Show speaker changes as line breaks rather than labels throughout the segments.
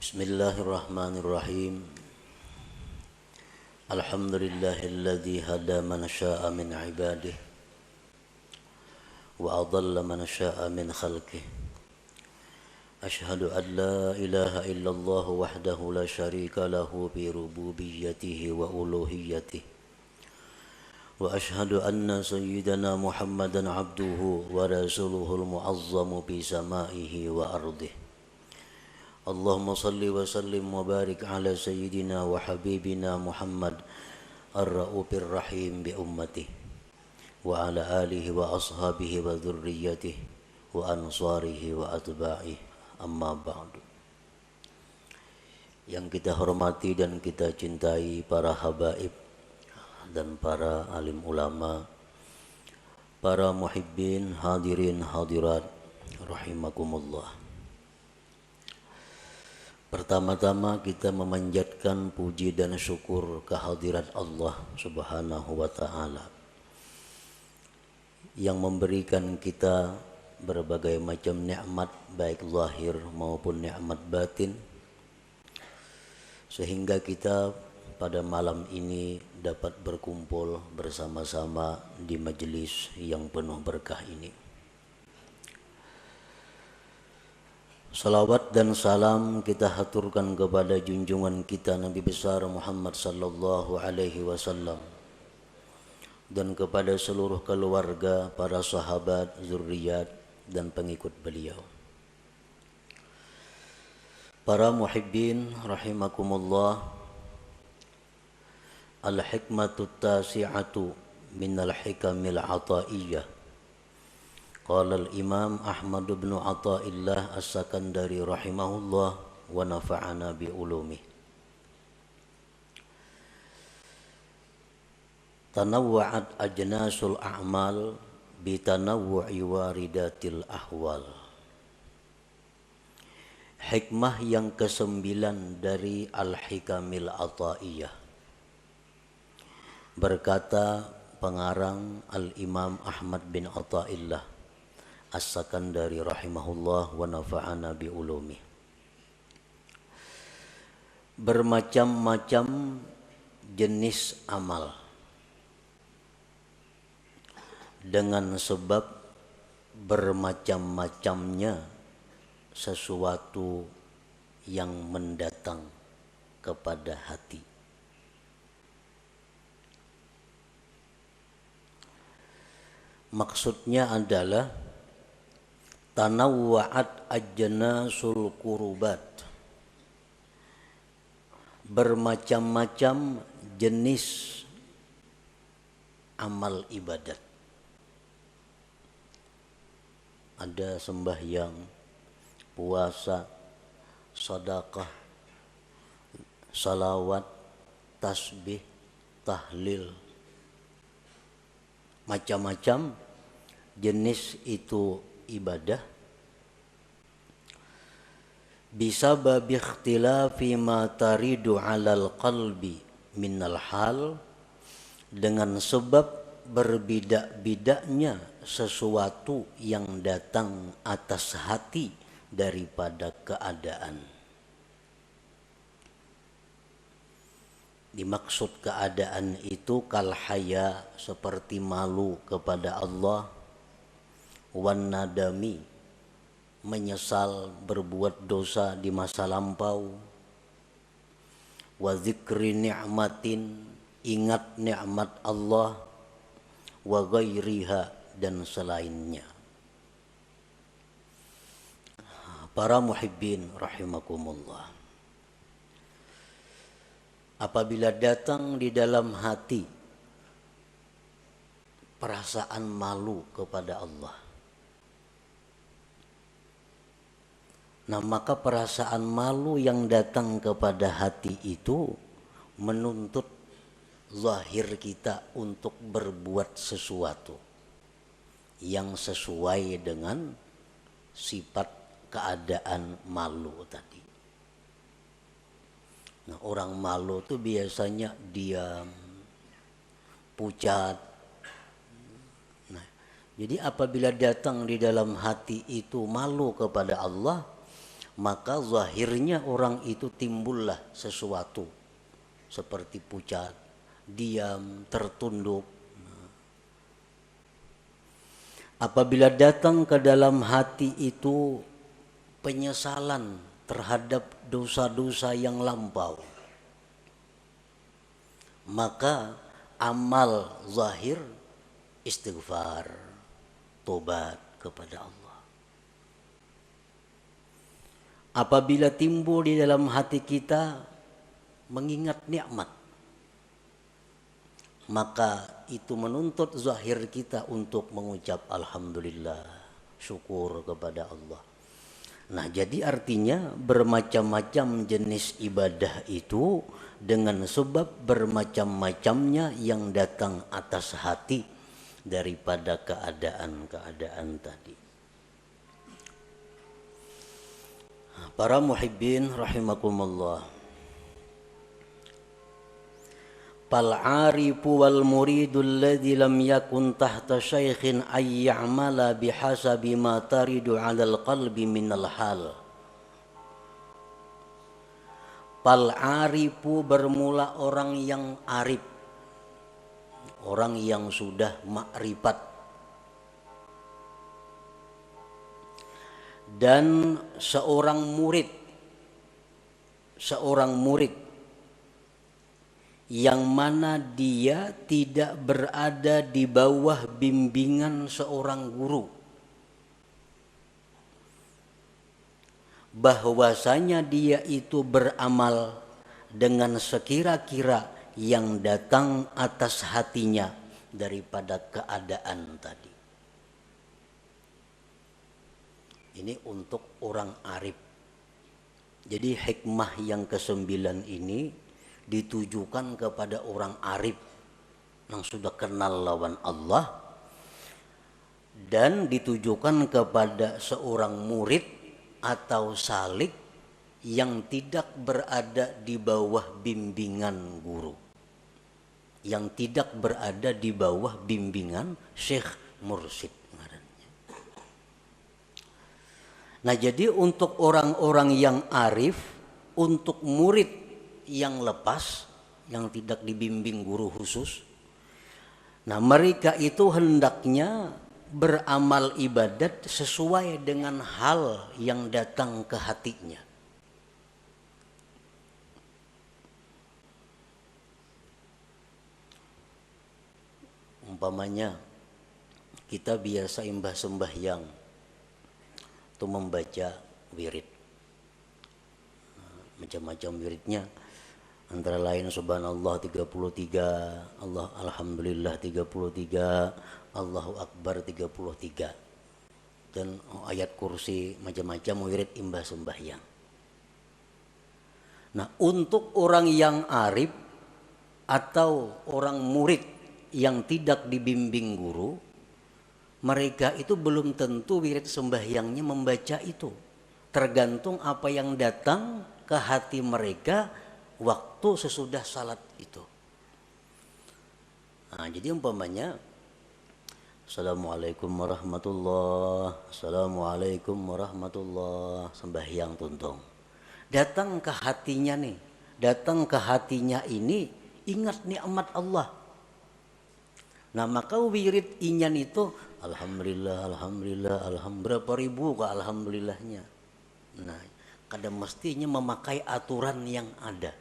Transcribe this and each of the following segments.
Bismillahirrahmanirrahim. Alhamdulillahilladzi hada man syaa min ibadihi wa adalla man syaa min khalqihi. Ashhadu an la ilaha illallah wahdahu la syarika lahu fi rububiyyatihi wa uluhiyyatihi. Wa ashhadu anna sayyidana Muhammadan abduhu wa rasuluhul mu'azzamu bi samaihi wa ardihi. Allahumma salli wa sallim wa barik ala sayyidina wa habibina Muhammad ar-ra'ufir rahim bi ummatihi wa ala alihi wa ashabihi wa dhurriyyatihi wa ansarihi wa atba'ihi, amma ba'du. Yang kita hormati dan kita cintai para habaib dan para alim ulama, para muhibbin, hadirin hadirat rahimakumullah. Pertama-tama kita memanjatkan puji dan syukur kehadirat Allah Subhanahu wa ta'ala yang memberikan kita berbagai macam nikmat baik zahir maupun nikmat batin, sehingga kita pada malam ini dapat berkumpul bersama-sama di majelis yang penuh berkah ini. Salawat dan salam kita haturkan kepada junjungan kita Nabi besar Muhammad sallallahu alaihi wasallam dan kepada seluruh keluarga, para sahabat, zuriat dan pengikut beliau. Para muhibbin rahimakumullah, al-hikmatu tasi'atu minal hikamil ataiyah. Qala al-Imam Ahmad bin Athaillah As-Sakandari rahimahullah wa nafa'ana bi ulumih. Tanawwa'at ajnasul a'mal bi tanawwu'i waridatil ahwal. Hikmah yang ke-9 dari Al-Hikamil Athaiyah. Berkata pengarang Al-Imam Ahmad bin Athaillah As-Sakandari rahimahullah wa nafa'ana bi ulumi. Bermacam-macam jenis amal dengan sebab bermacam-macamnya sesuatu yang mendatang kepada hati. Maksudnya adalah tanawwa'at ajnasul qurubat, bermacam-macam jenis amal ibadat. Ada sembahyang, puasa, sedekah, salawat, tasbih, tahlil, macam-macam jenis itu ibadah. Bisa babi ikhtilafi ma taridu alal qalbi minal hal, dengan sebab berbeda-bedanya sesuatu yang datang atas hati daripada keadaan. Dimaksud keadaan itu kal haya, seperti malu kepada Allah, wan nadami, menyesal berbuat dosa di masa lampau, wa dzikri ni'matin, ingat nikmat Allah, wa ghairiha, dan selainnya. Para muhibbin rahimakumullah, apabila datang di dalam hati perasaan malu kepada Allah, nah maka perasaan malu yang datang kepada hati itu menuntut zahir kita untuk berbuat sesuatu yang sesuai dengan sifat keadaan malu tadi. Nah, orang malu itu biasanya diam, pucat. Nah, jadi apabila datang di dalam hati itu malu kepada Allah, maka zahirnya orang itu timbullah sesuatu seperti pucat, diam, tertunduk. Apabila datang ke dalam hati itu penyesalan terhadap dosa-dosa yang lampau, maka amal zahir istighfar, tobat kepada Allah. Apabila timbul di dalam hati kita mengingat nikmat, maka itu menuntut zahir kita untuk mengucap alhamdulillah, syukur kepada Allah. Nah, jadi artinya bermacam-macam jenis ibadah itu dengan sebab bermacam-macamnya yang datang atas hati daripada keadaan-keadaan tadi. Para muhibbin rahimakumullah. Fal arifu wal muridu alladhi lam yakun tahta syaikhin ay ya'mala bihasabi ma taridu 'alal qalbi minal hal. Fal arifu bermula orang yang arif, orang yang sudah makrifat, dan seorang murid yang mana dia tidak berada di bawah bimbingan seorang guru, bahwasanya dia itu beramal dengan sekira-kira yang datang atas hatinya daripada keadaan tadi. Ini untuk orang arif. Jadi hikmah yang ke-9 ini ditujukan kepada orang arif yang sudah kenal lawan Allah, dan ditujukan kepada seorang murid atau salik yang tidak berada di bawah bimbingan guru, yang tidak berada di bawah bimbingan syekh mursyid. Nah, jadi untuk orang-orang yang arif, untuk murid yang lepas, yang tidak dibimbing guru khusus, nah mereka itu hendaknya beramal ibadat sesuai dengan hal yang datang ke hatinya. Umpamanya kita biasa imbah sembahyang itu membaca wirid, macam-macam wiridnya, antara lain subhanallah 33, Allah alhamdulillah 33, Allahu akbar 33, dan ayat kursi, macam-macam wirid imbah sembahyang. Nah, untuk orang yang arif atau orang murid yang tidak dibimbing guru, mereka itu belum tentu wirid sembahyangnya membaca itu, tergantung apa yang datang ke hati mereka waktu sesudah salat itu. Nah, jadi umpamanya Assalamualaikum warahmatullah, Assalamualaikum warahmatullah, sembahyang tuntung. Datang ke hatinya nih, datang ke hatinya ini ingat nikmat Allah. Nah, maka wirid inyan itu alhamdulillah, alhamdulillah, alhamdulillah, berapa ribu ke alhamdulillahnya. Nah, kadang mestinya memakai aturan yang ada.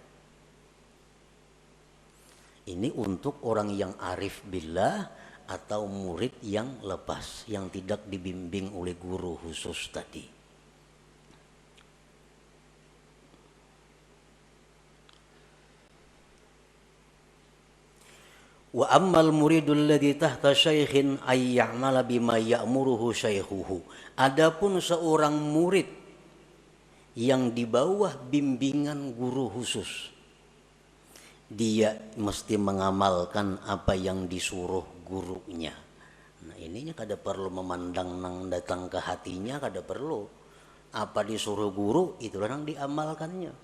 Ini untuk orang yang arif billah atau murid yang lepas, yang tidak dibimbing oleh guru khusus tadi. Wa ammal muridul ladzi tahta syaikhin ay ya'mala bima ya'muruhu syaikhuhu. Adapun seorang murid yang di bawah bimbingan guru khusus, dia mesti mengamalkan apa yang disuruh gurunya. Nah, ininya kada perlu memandang nang datang ke hatinya, kada perlu. Apa disuruh guru itulah yang diamalkannya.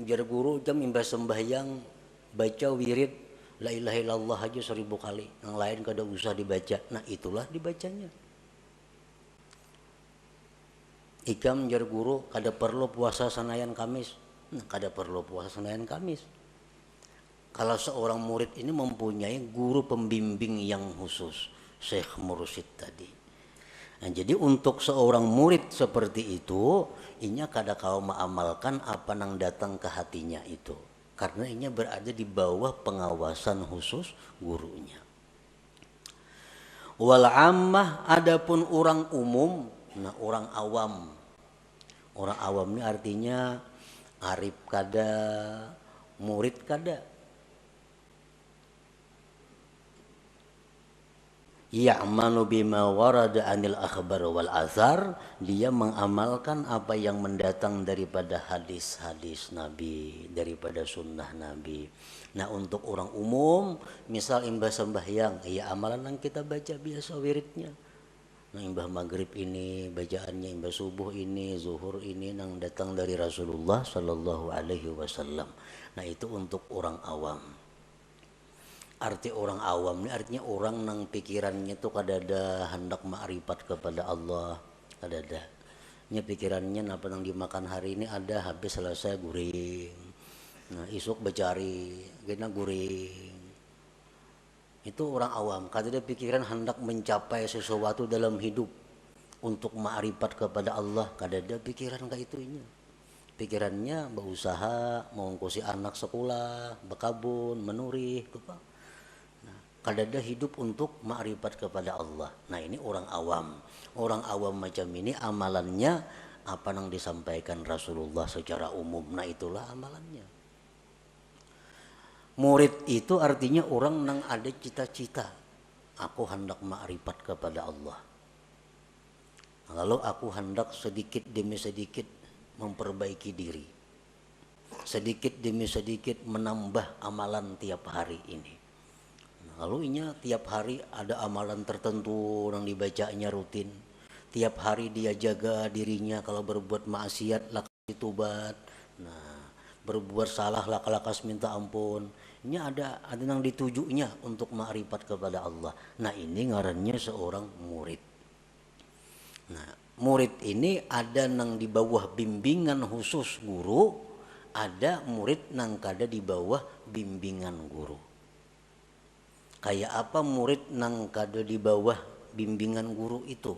Jar guru jam imbas sembahyang baca wirid la ilaha illallah aja 1000 kali, yang lain kada usah dibaca. Nah, itulah dibacanya. Ikam jar guru kada perlu puasa sanayan Kamis. Nah, kada perlu puasa sanayan Kamis. Kalau seorang murid ini mempunyai guru pembimbing yang khusus, Syekh Mursyid tadi. Nah, jadi untuk seorang murid seperti itu, inya kada kau mengamalkan apa yang datang ke hatinya itu. Karena inya berada di bawah pengawasan khusus gurunya. Wal ammah adapun orang umum, nah orang awam. Orang awam ini artinya arif kada, murid kada. Ya'manu bima warada anil akhbar wal azhar, dia mengamalkan apa yang mendatang daripada hadis-hadis Nabi, daripada sunnah Nabi. Nah untuk orang umum, misal imbah sembahyang, ya amalan yang kita baca biasa wiridnya. Nah imbah maghrib ini bacaannya, imbah subuh ini, zuhur ini yang datang dari Rasulullah Sallallahu Alaihi Wasallam. Nah itu untuk orang awam. Arti orang awam ini artinya orang nang pikirannya tuh kada ada hendak ma'rifat kepada Allah, kada ada. Nya pikirannya apa nang dimakan hari ini ada, habis selesai guring. Nah isuk becari, kena guring. Itu orang awam, kada ada pikiran hendak mencapai sesuatu dalam hidup untuk ma'rifat kepada Allah, kada ada pikiran kayak itunya. Pikirannya berusaha mengungkusi anak sekolah, berkabun, menurih, apa. Kada ada hidup untuk ma'rifat kepada Allah. Nah ini orang awam. Orang awam macam ini amalannya apa yang disampaikan Rasulullah secara umum. Nah itulah amalannya. Murid itu artinya orang yang ada cita-cita. Aku hendak ma'rifat kepada Allah. Lalu aku hendak sedikit demi sedikit memperbaiki diri. Sedikit demi sedikit menambah amalan tiap hari ini. Lalu inya tiap hari ada amalan tertentu yang dibacanya rutin. Tiap hari dia jaga dirinya, kalau berbuat maksiat lakas ditubat. Nah, berbuat salah lakas minta ampun. Ini ada yang ditujunya untuk ma'rifat kepada Allah. Nah, ini ngarannya seorang murid. Nah, murid ini ada yang di bawah bimbingan khusus guru, ada murid yang kada di bawah bimbingan guru. Kayak apa murid nang kada di bawah bimbingan guru itu?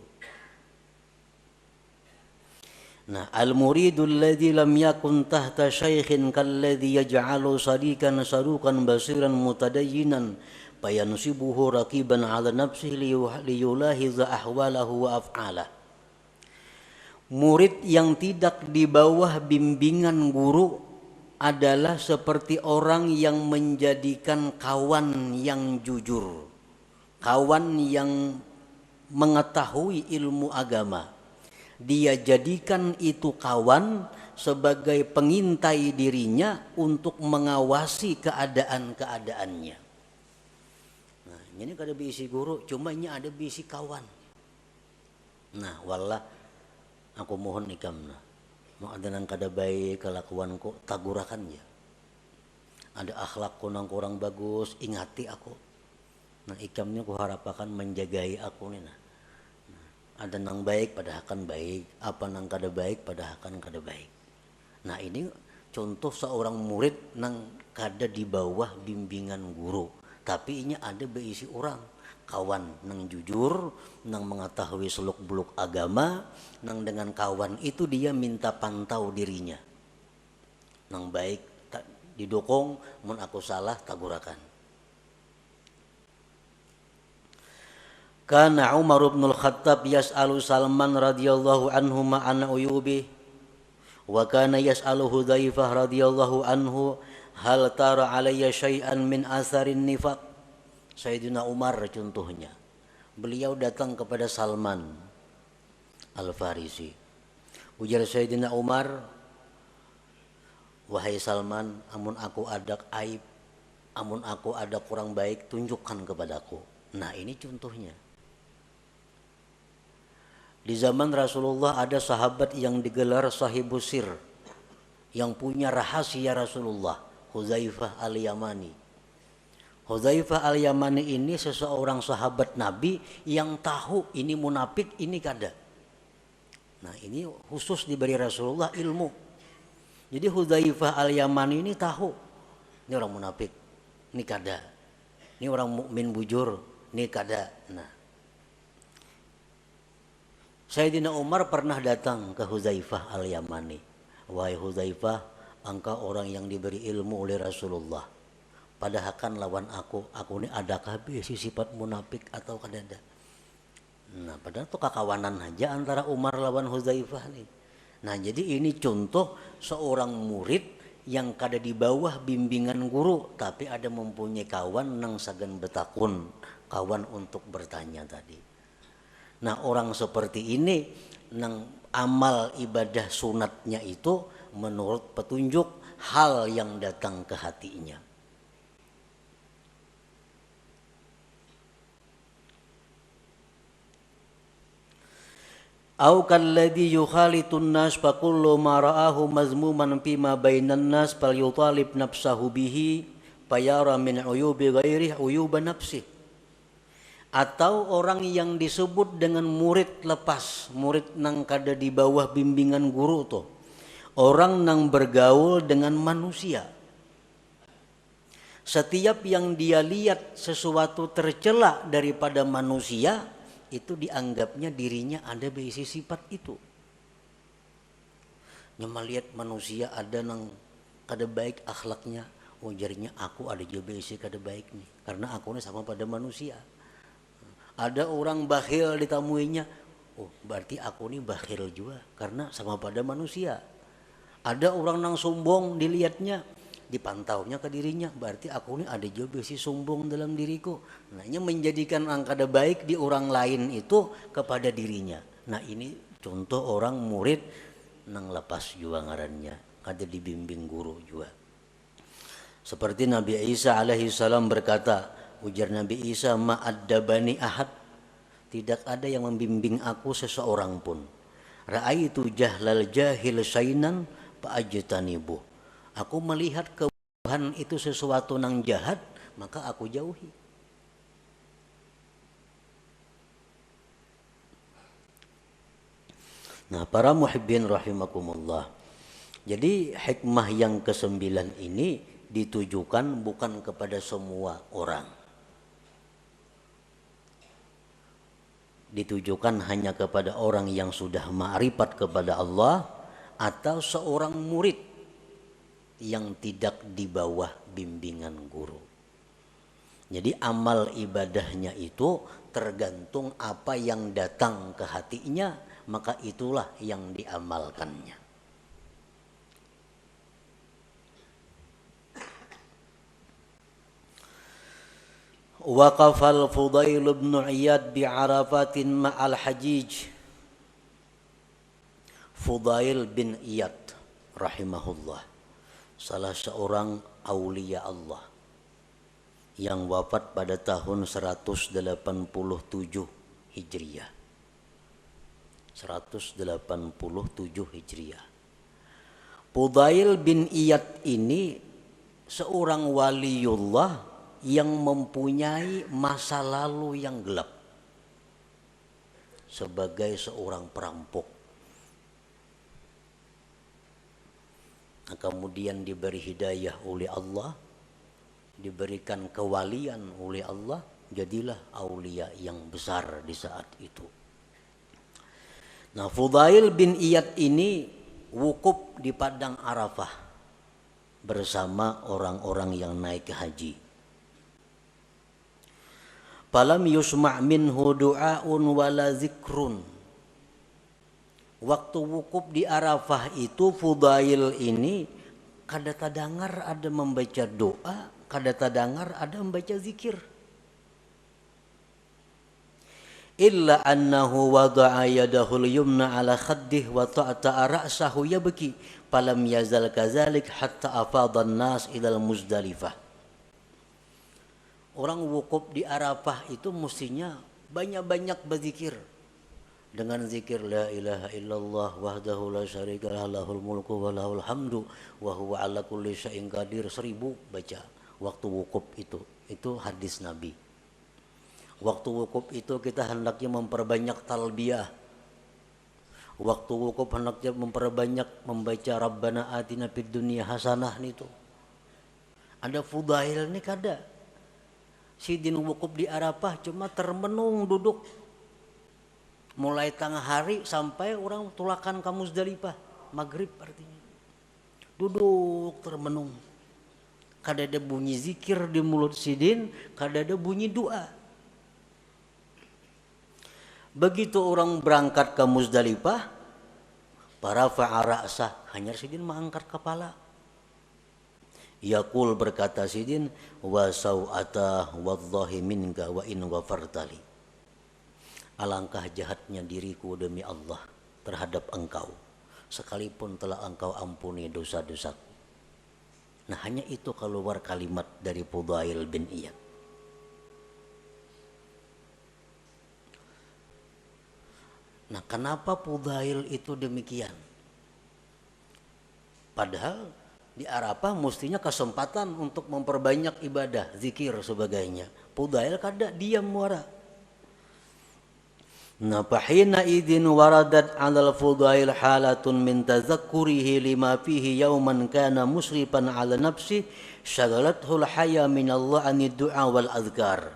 Nah, al-muridul ladzi lam yakun tahta syaikhin kalladzi yaj'alu sadikan sarukan basiran mutadayyinan fayansibuhu raqiban 'ala nafsihi liyulahiza ahwalahu wa af'alah. Murid yang tidak di bawah bimbingan guru adalah seperti orang yang menjadikan kawan yang jujur, kawan yang mengetahui ilmu agama. Dia jadikan itu kawan sebagai pengintai dirinya untuk mengawasi keadaan-keadaannya. Nah, ini kada bisi guru, cuma ini ada bisi kawan. Nah, wallah aku mohon ikam nah. Mau ada nang kada baik kelakuanku, tagurakan ya. Ada akhlakku nang kurang bagus, ingati aku. Nah ikamnya ku harapakan menjagai aku nih nah. Ada nang baik pada akan baik, apa nang kada baik pada akan kada baik. Nah ini contoh seorang murid nang kada di bawah bimbingan guru, tapi ini ada berisi orang. Kawan nang jujur, nang mengetahui seluk beluk agama, nang dengan kawan itu dia minta pantau dirinya. Nang baik didukung, mun aku salah tagurakan. Kana Umar bin Al-Khattab yas'alu Salman radhiyallahu anhu ma'ana uyubi wa kana yas'alu Hudzaifah radhiyallahu anhu hal tara alayya syai'an min atharin nifaq. Sayyidina Umar contohnya, beliau datang kepada Salman Al-Farisi. Ujar Sayyidina Umar, wahai Salman, amun aku ada aib, amun aku ada kurang baik, tunjukkan kepadaku. Nah ini contohnya. Di zaman Rasulullah ada sahabat yang digelar sahibus sir, yang punya rahasia Rasulullah, Hudzaifah Al-Yamani. Hudzaifah Al-Yamani ini seseorang sahabat Nabi yang tahu ini munafik, ini kada. Nah ini khusus diberi Rasulullah ilmu. Jadi Hudzaifah al-Yamani ini tahu, ini orang munafik, ini kada, ini orang mukmin bujur, ini kada. Nah, Sayyidina Umar pernah datang ke Hudzaifah al-Yamani. Wahai Hudzaifah, engkau orang yang diberi ilmu oleh Rasulullah. Padahal kan lawan aku ini adakah bisi sifat munafik atau kada? Nah, padahal itu kakawanan aja antara Umar lawan Hudzaifah nih. Nah, jadi ini contoh seorang murid yang kada di bawah bimbingan guru, tapi ada mempunyai kawan nang sagan betakun, kawan untuk bertanya tadi. Nah, orang seperti ini nang amal ibadah sunatnya itu menurut petunjuk hal yang datang ke hatinya. Au kalladhi yukhalitun nas fa kullu ma ra'ahu mazmuman fima bainan nas falyutalib nafsahu bihi fayara min uyubi ghairihi uyuba nafsi. Atau orang yang disebut dengan murid lepas, murid nang kada di bawah bimbingan guru tuh. Orang nang bergaul dengan manusia. Setiap yang dia lihat sesuatu tercela daripada manusia, itu dianggapnya dirinya ada berisi sifat itu. Nyama lihat manusia ada nang kada baik akhlaknya, jarinya aku ada juga berisi kada baik nih, karena aku ini sama pada manusia. Ada orang bakhil ditamuinya, berarti aku ini bakhil juga karena sama pada manusia. Ada orang nang sombong dilihatnya, dipantaunya ke dirinya, berarti aku ini ada juga berisi sombong dalam diriku. Nah, ini menjadikan angkada baik di orang lain itu kepada dirinya. Nah, ini contoh orang murid nang lepas juga ngarannya, kada dibimbing guru juga. Seperti Nabi Isa alaihi salam berkata, ujar Nabi Isa, ma'addabani ahad, tidak ada yang membimbing aku seseorang pun. Ra'aitu jahlal jahil syainan fa'ajtanibuh. Aku melihat kebodohan itu sesuatu nang jahat, maka aku jauhi. Nah, para muhibbin rahimakumullah. Jadi hikmah yang ke-9 ini ditujukan bukan kepada semua orang. Ditujukan hanya kepada orang yang sudah ma'rifat kepada Allah atau seorang murid yang tidak di bawah bimbingan guru. Jadi amal ibadahnya itu tergantung apa yang datang ke hatinya, maka itulah yang diamalkannya. Waqafal Fudail bin Iyad bi Arafatin ma'al Hajij. Fudail bin Iyad rahimahullah, salah seorang aulia Allah yang wafat pada tahun 187 Hijriah. 187 Hijriah. Fudail bin Iyad ini seorang waliullah yang mempunyai masa lalu yang gelap sebagai seorang perampok. Nah, kemudian diberi hidayah oleh Allah, diberikan kewalian oleh Allah, jadilah aulia yang besar di saat itu. Nah, Fudail bin Iyad ini wukuf di padang Arafah bersama orang-orang yang naik haji. Falam yusma' minhu du'aun wala zikrun. Waktu wukuf di Arafah itu Fudail ini kada tadengar ada membaca doa, kada tadengar ada membaca zikir. Illa annahu wada'a yadahul yumna ala khaddih wa ta'ta'a ra'sahu yabki falam yazal kazalik hatta afadhan nas ilal Muzdalifah. Orang wukuf di Arafah itu mestinya banyak-banyak berzikir. Dengan zikir la ilaha illallah wahdahu la syarika lahul mulku wa lahul hamdu wa huwa ala kulli syai'in qadir, 1000 baca waktu wukuf itu. Itu hadis Nabi. Waktu wukuf itu kita hendaknya memperbanyak talbiyah. Waktu wukuf hendaknya memperbanyak membaca Rabbana atina fid dunya hasanah itu. Ada fudail nih kada. Sidin wukuf di Arafah cuma termenung duduk mulai tengah hari sampai orang tulakan ke Muzdalifah maghrib artinya. Duduk termenung. Kada ada bunyi zikir di mulut sidin, kada ada bunyi doa. Begitu orang berangkat ke Muzdalifah, para fa'ara'sah, hanya sidin mengangkat kepala. Yaqul berkata sidin, wa sau'ata wallahi minka wa in wafartali. Alangkah jahatnya diriku demi Allah terhadap engkau, sekalipun telah engkau ampuni dosa-dosaku. Nah hanya itu keluar kalimat dari Fudail bin Iyad. Nah kenapa Fudail itu demikian? Padahal di Arafah mestinya kesempatan untuk memperbanyak ibadah, zikir sebagainya. Fudail kada diam muara. Nah fahina idin waradat alal Fudail halatun min tazakkurihi lima fihi yauman kana musrifan ala nafsi syagalathul haya min Allah anid du'a wal azkar.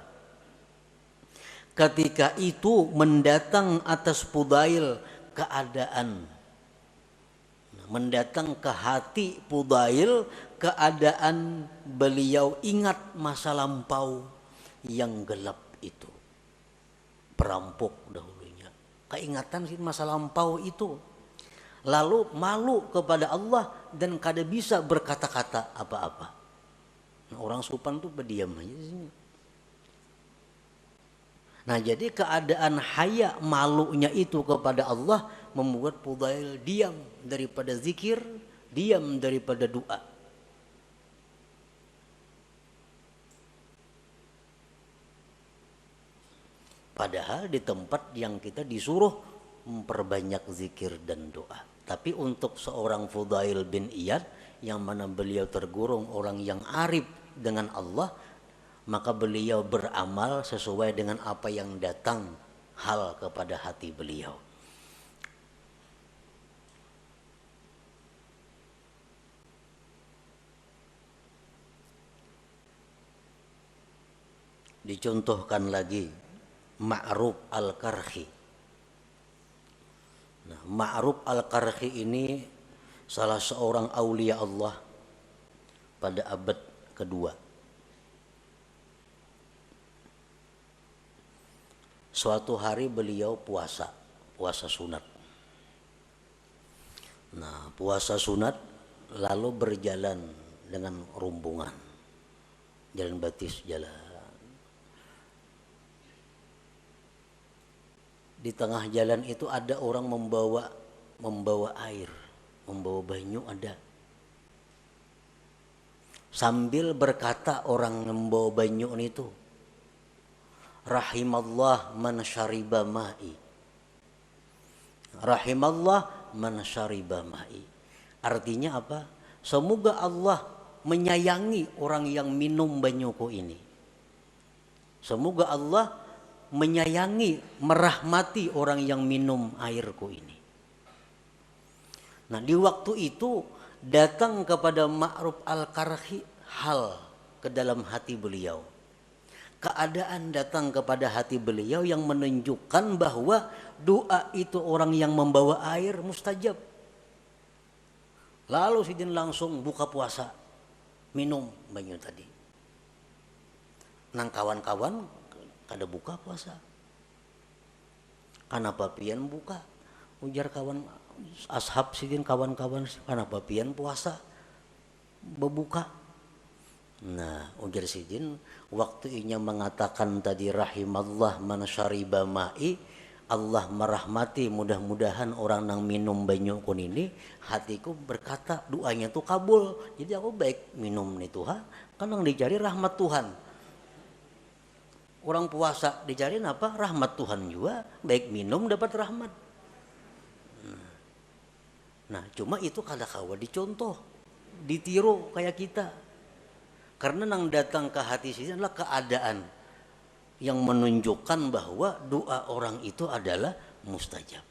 Ketika itu mendatang atas Fudail keadaan, mendatang ke hati Fudail keadaan beliau ingat masa lampau yang gelap itu. Perampok dahulunya, keingatan masa lampau itu, lalu malu kepada Allah dan kada bisa berkata-kata apa-apa. Nah, orang Supan tuh berdiam aja sini. Nah jadi keadaan haya malunya itu kepada Allah membuat Fudail diam daripada zikir, diam daripada doa. Padahal di tempat yang kita disuruh memperbanyak zikir dan doa. Tapi untuk seorang Fudail bin Iyad yang mana beliau tergolong orang yang arif dengan Allah, maka beliau beramal sesuai dengan apa yang datang hal kepada hati beliau. Dicontohkan lagi Ma'ruf al-Karhi. Nah, Ma'ruf al-Karhi ini salah seorang aulia Allah pada abad kedua. Suatu hari beliau puasa sunat. Nah, puasa sunat lalu berjalan dengan rombongan. Jalan batis jalan. Di tengah jalan itu ada orang membawa air, membawa banyu ada. Sambil berkata orang membawa banyu itu, rahimallah man syariba ma'i. Rahimallah man syariba ma'i. Artinya apa? Semoga Allah menyayangi orang yang minum banyuku ini. Semoga Allah menyayangi, merahmati orang yang minum airku ini. Nah di waktu itu datang kepada Ma'ruf al-Karhi hal ke dalam hati beliau. Keadaan datang kepada hati beliau yang menunjukkan bahwa doa itu orang yang membawa air mustajab. Lalu sidin langsung buka puasa, minum banyu tadi. Nang kawan-kawan kada buka puasa. Kenapa pian buka? Ujar kawan ashab sidin kawan-kawan, kenapa pian puasa berbuka? Nah, ujar sidin waktu inya mengatakan tadi rahimallah man syariba ma'i, Allah merahmati mudah-mudahan orang nang minum banyu kun ini, hatiku berkata doanya tuh kabul. Jadi aku baik minum nih Tuhan, kan yang dicari rahmat Tuhan. Orang puasa dicari apa? Rahmat Tuhan juga. Baik minum dapat rahmat. Nah cuma itu kada kawa dicontoh, ditiru kayak kita. Karena yang datang ke hati sini adalah keadaan yang menunjukkan bahwa doa orang itu adalah mustajab.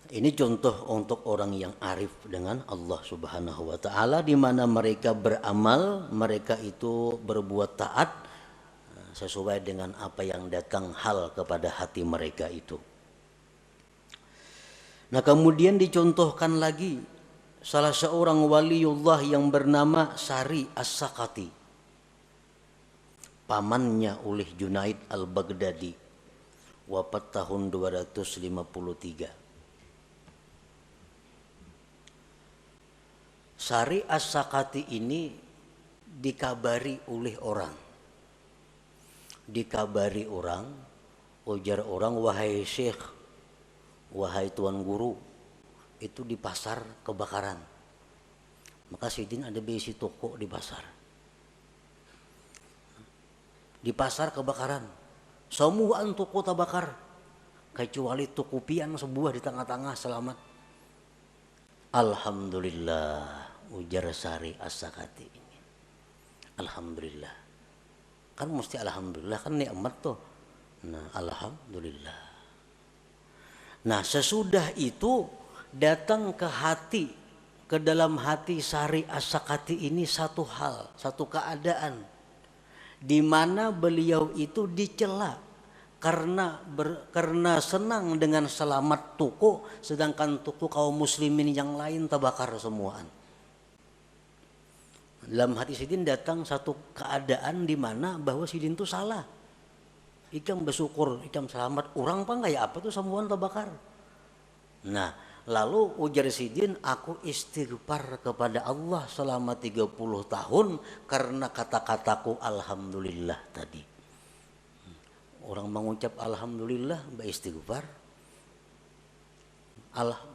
Ini contoh untuk orang yang arif dengan Allah Subhanahu wa taala, di mana mereka beramal, mereka itu berbuat taat sesuai dengan apa yang datang hal kepada hati mereka itu. Nah, kemudian dicontohkan lagi salah seorang waliullah yang bernama Sari As-Sakati, pamannya oleh Junaid Al-Baghdadi, wafat tahun 253. Sari As-Sakati ini dikabari orang, ujar orang, wahai syekh, wahai tuan guru, itu di pasar kebakaran. Maka Sidin ada besi toko di pasar. Di pasar kebakaran, semuaan toko terbakar, kecuali toko piang sebuah di tengah-tengah selamat. Alhamdulillah, ujar Sari As-Sakati ini. Alhamdulillah. Kan mesti alhamdulillah, kan nikmat tuh. Nah, alhamdulillah. Nah, sesudah itu datang ke hati, ke dalam hati Sari As-Sakati ini satu hal, satu keadaan, di mana beliau itu dicela karena senang dengan selamat toko, sedangkan toko kaum muslimin yang lain terbakar semuaan. Dalam hati Sidin datang satu keadaan di mana bahwa Sidin itu salah. Ikam bersyukur, ikam selamat, orang apa kayak apa tuh semuaan terbakar. Nah, lalu ujar Sidin, aku istighfar kepada Allah selama 30 tahun karena kata-kataku alhamdulillah tadi. Orang mengucap alhamdulillah beristighfar,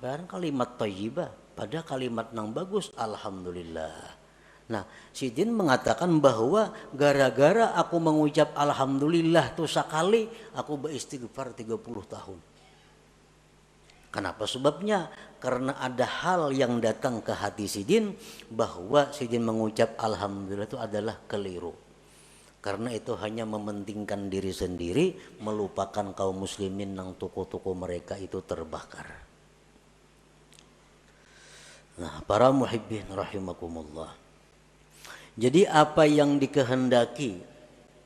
barang kalimat thayyibah, pada kalimat yang bagus alhamdulillah. Nah, Sidin mengatakan bahwa gara-gara aku mengucap alhamdulillah tuh sekali, aku beristighfar 30 tahun. Kenapa sebabnya? Karena ada hal yang datang ke hati Sidin bahwa Sidin mengucap alhamdulillah itu adalah keliru. Karena itu hanya mementingkan diri sendiri, melupakan kaum muslimin yang toko-toko mereka itu terbakar. Nah, para muhibbin rahimakumullah. Jadi apa yang dikehendaki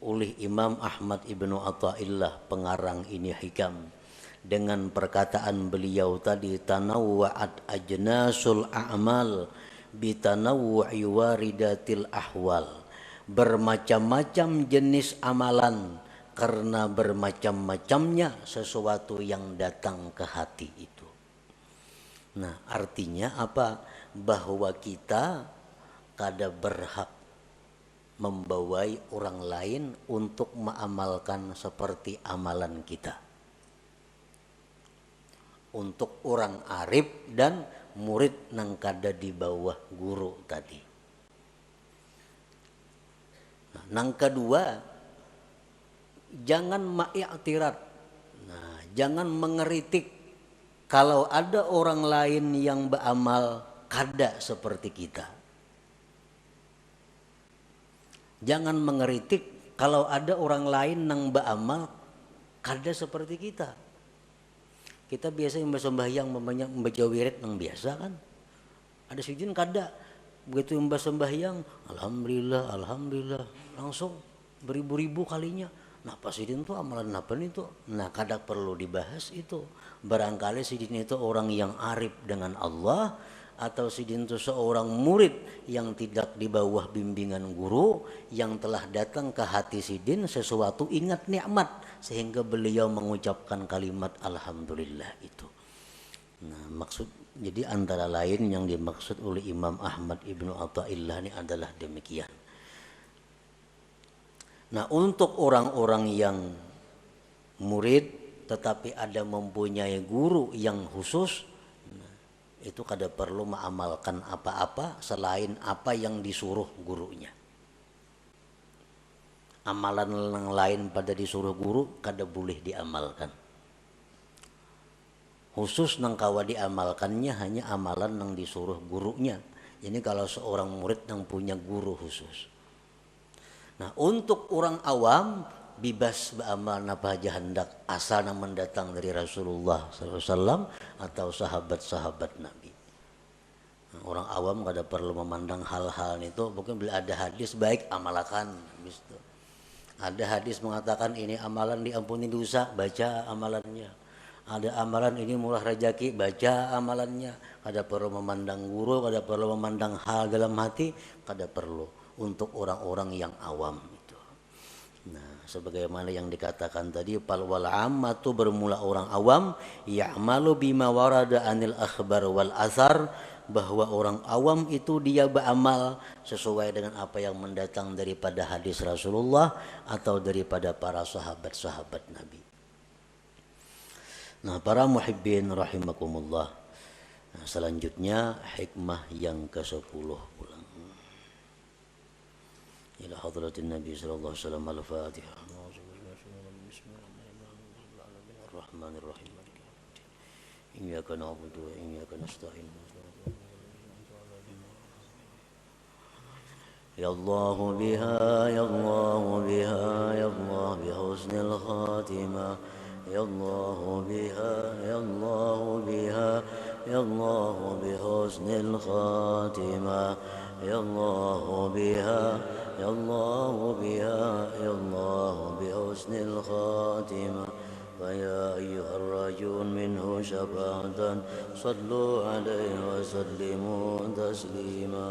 oleh Imam Ahmad Ibnu Athaillah, pengarang ini hikam, dengan perkataan beliau tadi, tanawwa'at ajnasul a'mal bitanawwu'i waridatil ahwal. Bermacam-macam jenis amalan karena bermacam-macamnya sesuatu yang datang ke hati itu. Nah, artinya apa? Bahwa kita kada berhak membawai orang lain untuk mengamalkan seperti amalan kita. Untuk orang arif dan murid nang kada di bawah guru tadi. Yang kedua, jangan ma'iktirat. Nah, jangan mengeritik kalau ada orang lain yang beramal kada seperti kita. Jangan mengeritik kalau ada orang lain yang beramal kada seperti kita. Kita biasa yang bersembahyang membaca wirid yang biasa kan. Ada sujud kada. Begitu yang bersembahyang, alhamdulillah, alhamdulillah, langsung beribu-ribu kalinya. Nah, Pak Sidin itu amalan apa nih tuh? Nah, kadang perlu dibahas itu. Barangkali Sidin itu orang yang arif dengan Allah, atau Sidin itu seorang murid yang tidak di bawah bimbingan guru, yang telah datang ke hati Sidin sesuatu ingat nikmat sehingga beliau mengucapkan kalimat alhamdulillah itu. Nah, jadi antara lain yang dimaksud oleh Imam Ahmad Ibnu Athaillah ini adalah demikian. Nah, untuk orang-orang yang murid tetapi ada mempunyai guru yang khusus, itu kada perlu mengamalkan apa-apa selain apa yang disuruh gurunya. Amalan yang lain pada disuruh guru kada boleh diamalkan. Khusus nang kawa diamalkannya hanya amalan yang disuruh gurunya. Ini kalau seorang murid yang punya guru khusus. Nah, untuk orang awam bebas beramal napa aja hendak asal mendatang dari Rasulullah SAW atau sahabat-sahabat Nabi. Orang awam kada perlu memandang hal-hal itu, mungkin bila ada hadis baik amalkan gitu. Ada hadis mengatakan ini amalan diampuni dosa, baca amalannya. Ada amalan ini murah rezeki, baca amalannya. Kada perlu memandang guru, kada perlu memandang hal dalam hati, kada perlu untuk orang-orang yang awam itu. Nah, sebagaimana yang dikatakan tadi, fal wal ammatu bermula orang awam, ya'malu bima warada anil akhbar wal asar, bahwa orang awam itu dia beramal sesuai dengan apa yang mendatang daripada hadis Rasulullah atau daripada para sahabat-sahabat Nabi. Nah, para muhibbin rahimakumullah. Nah, selanjutnya hikmah yang ke-10 pulang. Ila hadratin Nabi sallallahu alaihi wasallam al-Fatihah. Bismillahirrahmanirrahim. Iyyaka na'budu wa iyyaka nasta'in. Ya Allah biha, ya Allah biha, ya Allah bihusnil khatimah. Ya Allah biha, ya Allah biha, ya Allah bihusnil khatimah. Ya Allah biha, ya Allah biha, ya Allah bihusnil khatimah. فيا أيها الراجون منه شفاعة صلوا عليه وسلموا تسليما.